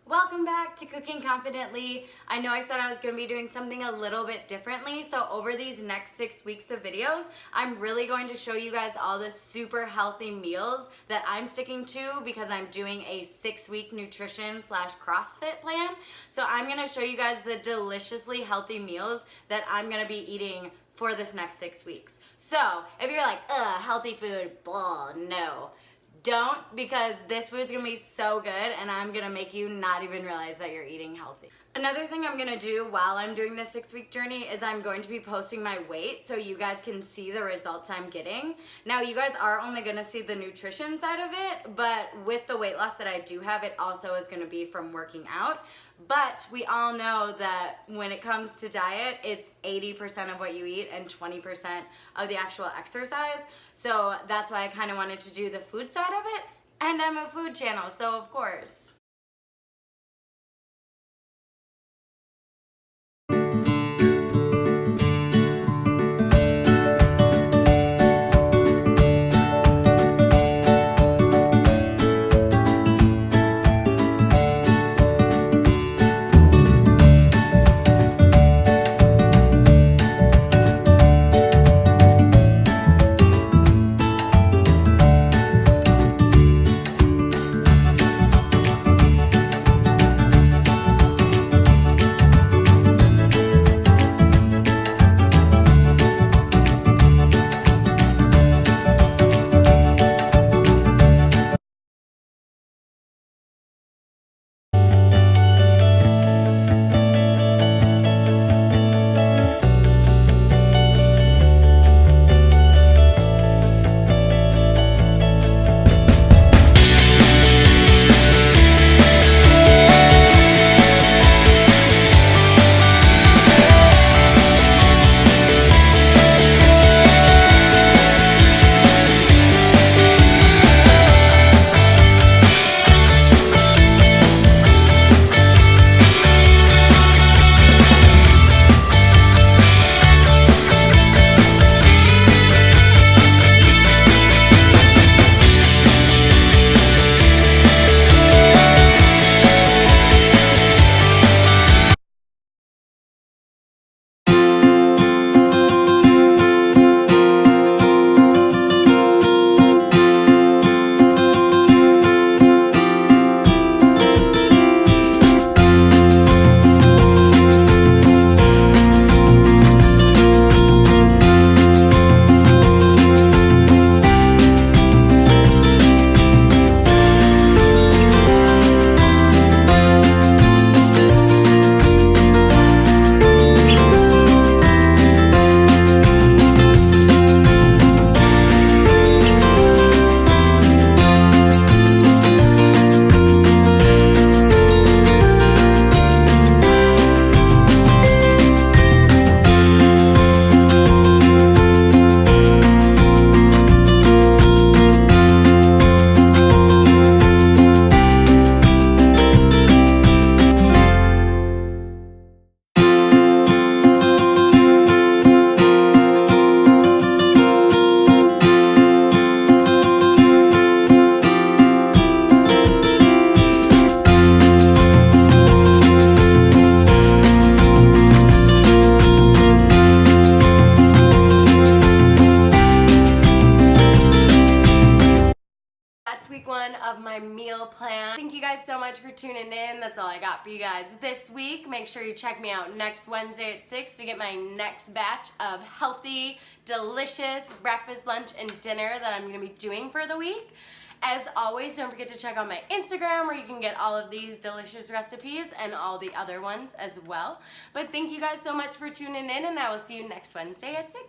Welcome back to Cooking Confidently. I know I said I was going to be doing something a little bit differently, so over these next 6 weeks of videos, I'm really going to show you guys all the super healthy meals that I'm sticking to because I'm doing a 6-week nutrition / CrossFit plan. So I'm going to show you guys the deliciously healthy meals that I'm going to be eating for this next 6 weeks. So if you're like, healthy food, blah, no. Don't, because this food's gonna be so good and I'm gonna make you not even realize that you're eating healthy. Another thing I'm gonna do while I'm doing this 6-week journey is I'm going to be posting my weight so you guys can see the results I'm getting. Now you guys are only gonna see the nutrition side of it, but with the weight loss that I do have, it also is gonna be from working out. But we all know that when it comes to diet, it's 80% of what you eat and 20% of the actual exercise. So that's why I kind of wanted to do the food side of it. And I'm a food channel, so of course. Week 1 of my meal plan. Thank you guys so much for tuning in. That's all I got for you guys this week. Make sure you check me out next Wednesday at 6 to get my next batch of healthy, delicious breakfast, lunch, and dinner that I'm going to be doing for the week. As always, don't forget to check out my Instagram where you can get all of these delicious recipes and all the other ones as well. But thank you guys so much for tuning in, and I will see you next Wednesday at 6.